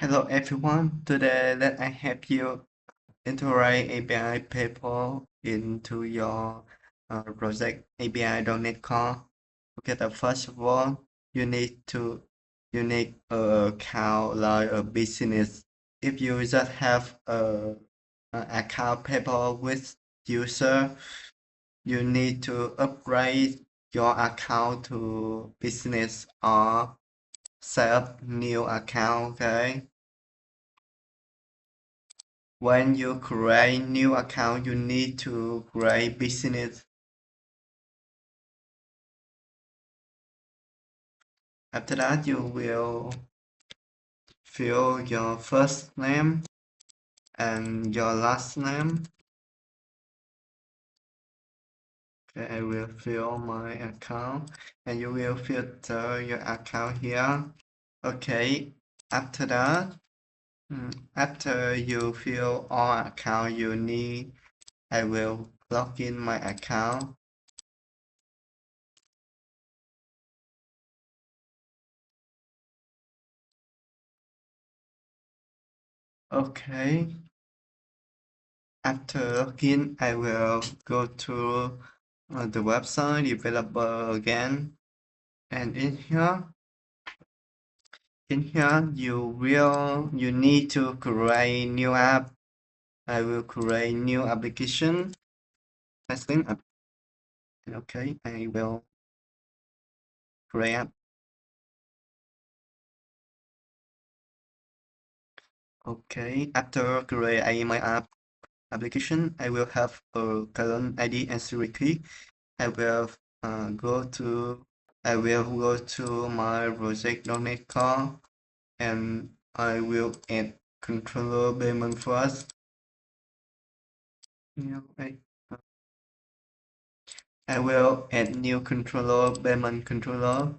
Hello everyone, today let I help you integrate API paper into your project API.NET Core. Okay, the first of all, you need a account like a business. If you just have a account paper with user, you need to upgrade your account to business or set up new account. Okay. When you create new account, you need to create business. After that, you will fill your first name and your last name. Okay, I will fill my account and you will filter your account here. Okay, after that, after you fill all account you need, I will log in my account. Okay. After login, I will go to the website developer again, and in here you need to create new app. I will create new application. Testing app. Okay, I will create app. Okay, after create my app application, I will have a ClientId and secret key. I will go to my project.NET Core and I will add controller payment first. I will add new controller payment controller.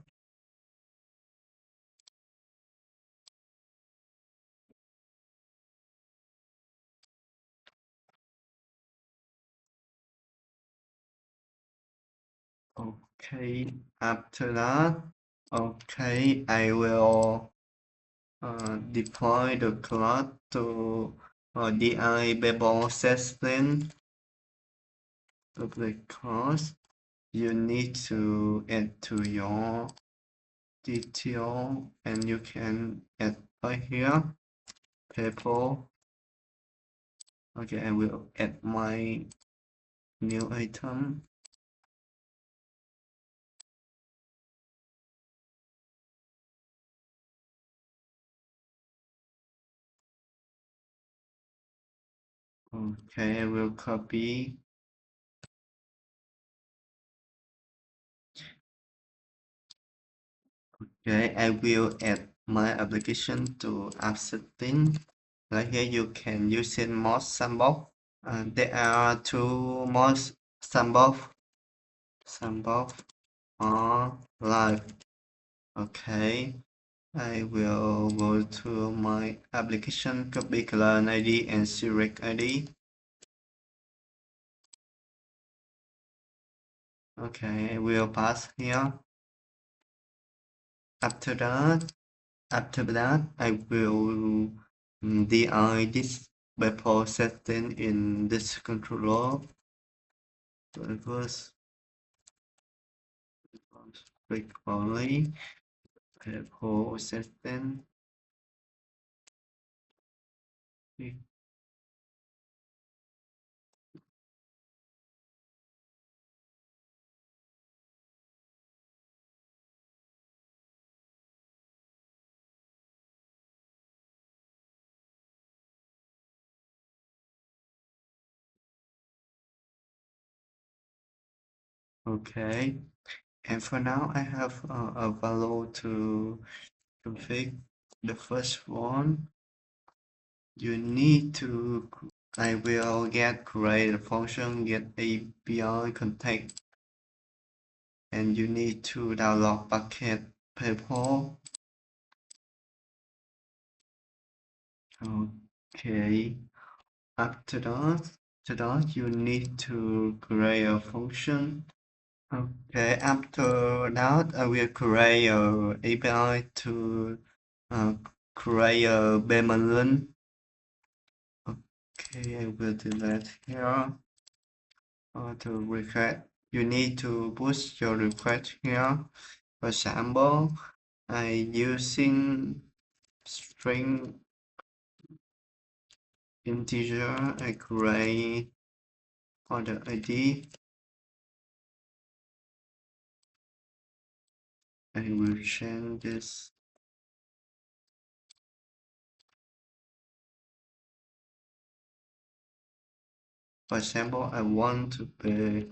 Okay, after that, okay, I will deploy the class to DI Babel system public class. You need to add to your detail and you can add right here paper. Okay, I will add my new item. Okay, I will copy. Okay, I will add my application to app setting. Right here, you can use in mod sandbox. There are two mods sandbox or live. Okay, I will go to my application, copy client ID and secret ID. Okay, I will pass here. After that, I will DI this before setting in this controller. First, click only before setting. Okay, and for now I have a value to config. The first one, you need to, I will create a function get API contact, and you need to download bucket paper. Okay, after that, you need to create a function. Okay, after that, I will create a API to create a payment link. Okay, I will delete here. To request, you need to push your request here. For example, I using string integer. I create order ID. I will change this. For example, I want to pay.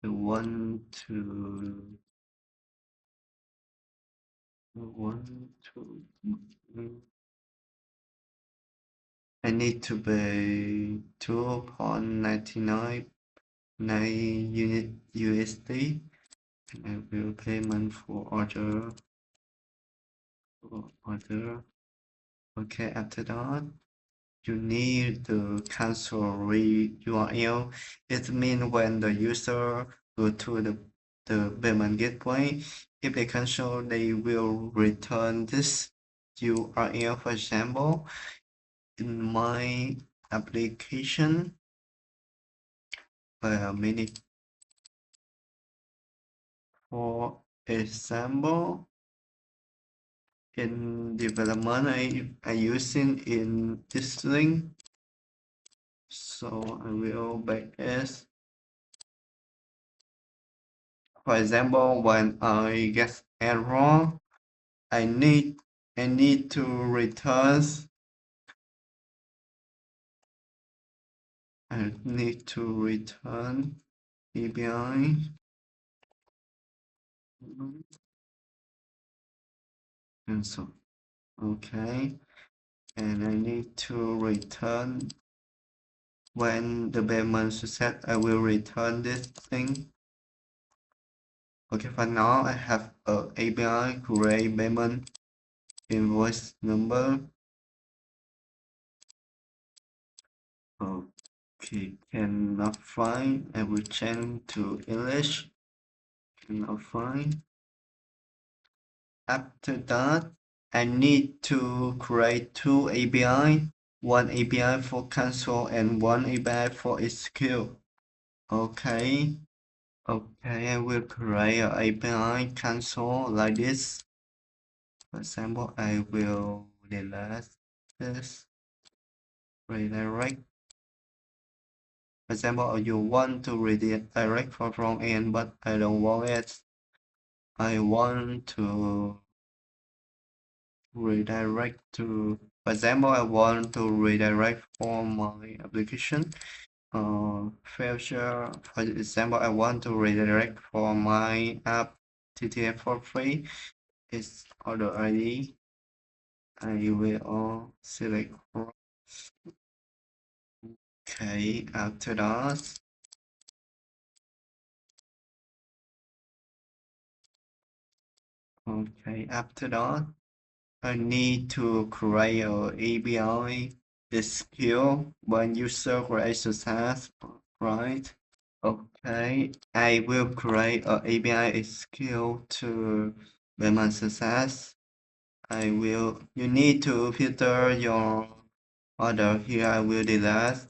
I want to. I need to pay 2.99 unit USD. I will payment for order. Okay, after that, you need to cancel URL. It means when the user go to the payment gateway, if they cancel, they will return this URL. For example, in my application, wait a minute. For example, in development, I using in this link. So I will back as, for example, when I get error, I need to return. I need to return API. And so, okay, and I need to return when the payment success. I will return this thing. Okay, for now I have a API create payment invoice number. Okay, cannot find. I will change to English. Cannot find. After that, I need to create two API. One API for cancel and one API for execute. Okay. Okay, I will create an API cancel like this. For example, I will delete this, redirect. For example, you want to redirect from front-end, but I don't want it. I want to redirect to, for example, I want to redirect for my application. Feature, for example, I want to redirect for my app TTF for free. It's order ID. I will select. Okay, after that, I need to create a API skill when user creates a task, right? Okay, I will create a API skill to payment success. You need to filter your order. Here I will delete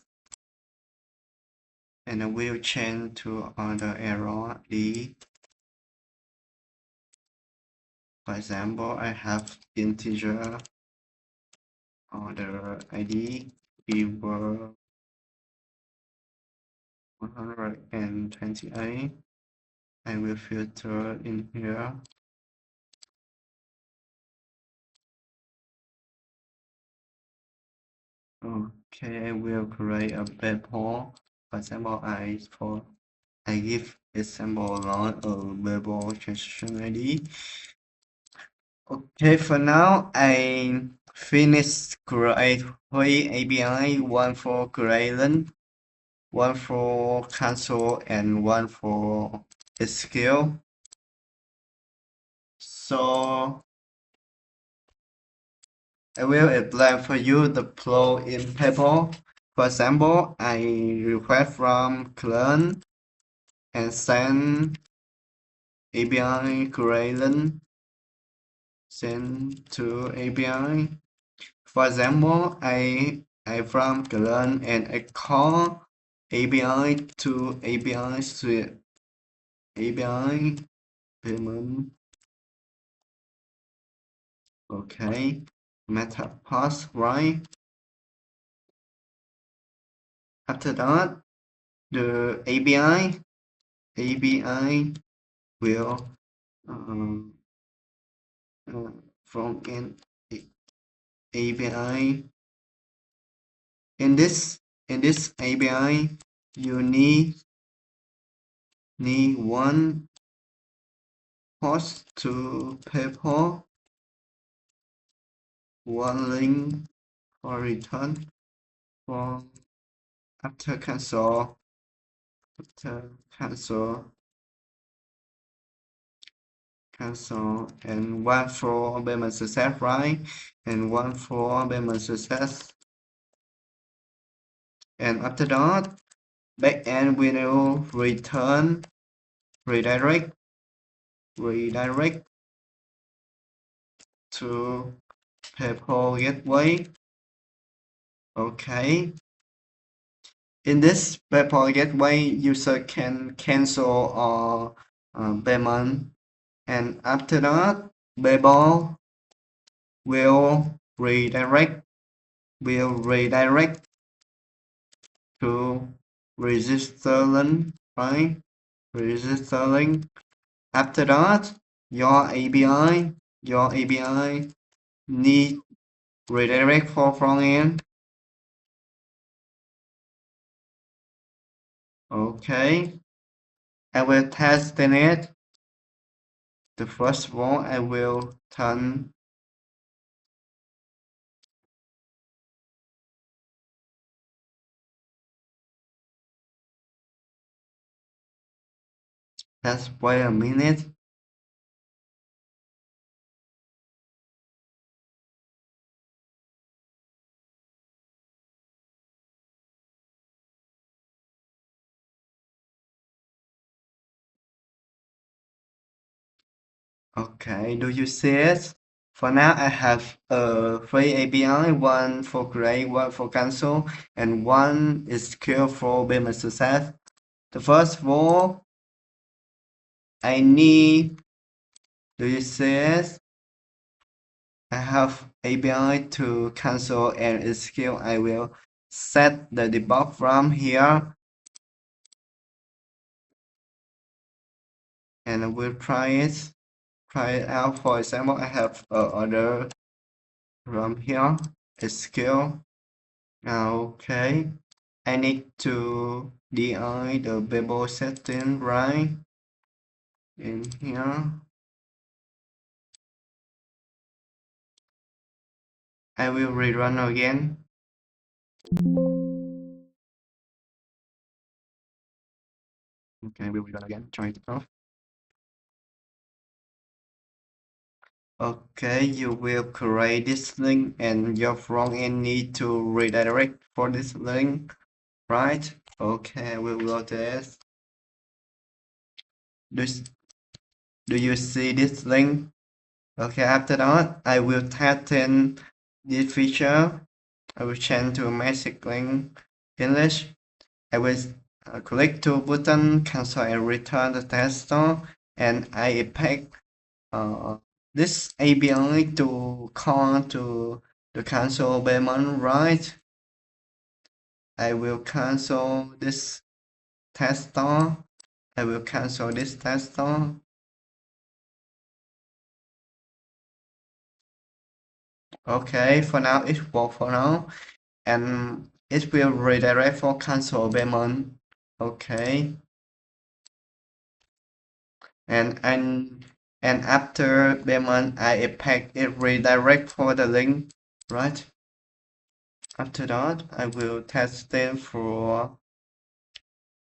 and I will change to order error D. For example, I have integer order ID equal 128. I will filter in here. Okay, I will create a bubble. For example, I give example not a bubble transaction ID. Okay, for now I finished create three API, one for create, one for cancel, and one for skill. So I will apply for you the flow in paper. For example, I request from client and send API create send to API. For example, I from client and I call API to API suite API payment. Okay, method pass right. After that, the API will from an API. In this API, you need one post to PayPal, one link for return from after cancel and one for payment success, right? And one for payment success. And after that, backend will return redirect to PayPal gateway. Okay. In this PayPal gateway, user can cancel or payment, and after that, PayPal will redirect to register link, right? Register link. After that, your API need redirect for frontend. Okay, I will test it. The first one I will turn. Let's wait a minute. Okay, do you see it? For now, I have three API, one for create, one for cancel, and one is secure for payment success. The first of all, I need, do you see it? I have API to cancel and it's secure. I will set the debug from here and I will try it out. For example, I have order from here. It's secure. Okay. I need to DI the Babel setting right in here. I will rerun again. Okay, I will rerun again. Try it out. Okay, you will create this link and your front end need to redirect for this link, right? Okay, we will go to this. Do you see this link? Okay, after that, I will test in this feature. I will change to basic link English. I will click to button cancel and return the test store, and I pick this API to call to the cancel payment, right? I will cancel this test store. I will cancel this test store. Okay, for now it works for now, and it will redirect for cancel payment. Okay, and after payment, I expect it redirect for the link, right? After that, I will test it for.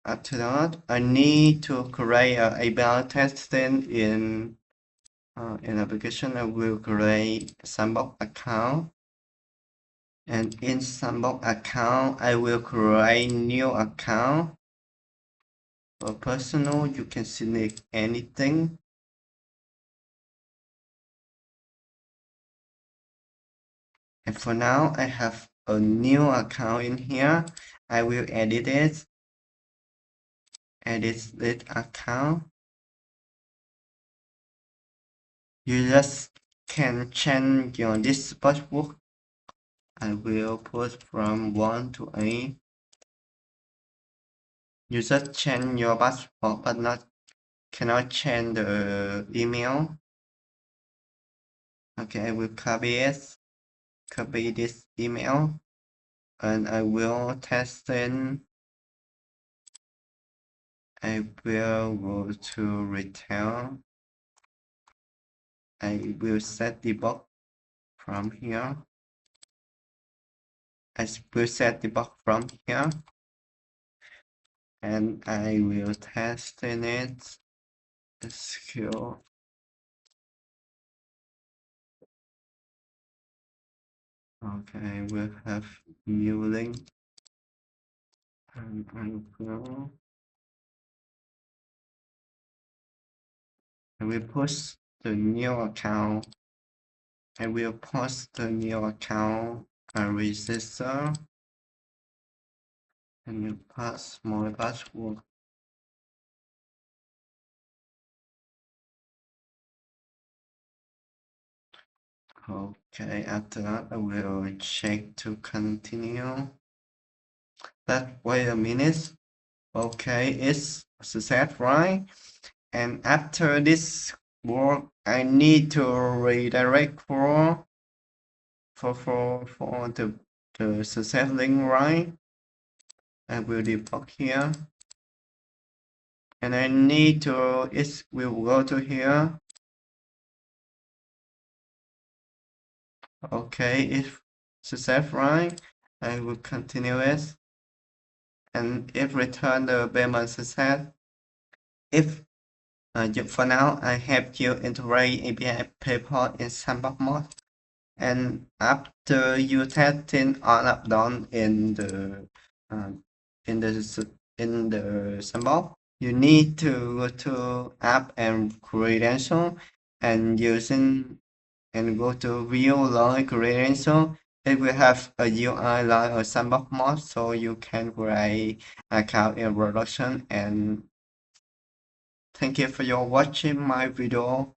After that, I need to create a API testing in application. I will create Sandbox account, and in Sandbox account, I will create new account. For personal, you can select anything. And for now, I have a new account in here. I will edit it. Edit this account. You just can change your this password. I will put from 1 to 8. You just change your password, but cannot change the email. Okay, I will copy this email, and I will test it. I will go to retail. I will set debug from here. I will set debug from here, and I will test in it. SQL. Okay, we'll have new link, and I will post the new account. I will post the new account and register, and you pass my password. Okay, after that I will check to continue. But wait a minute. Okay, it's success, right? And after this work, I need to redirect for the success link, right? I will debug here, and I need to it will go to here. Okay, if success, right? I will continue it, and if return the payment success. If for now, I have you integrate API paper in Sandbox mode, and after you testing all up done uh, in the in the Sandbox, you need to go to app and credential and using and go to view line credential. It will have a UI like a Sandbox mode, so you can create account in production. And thank you for your watching my video.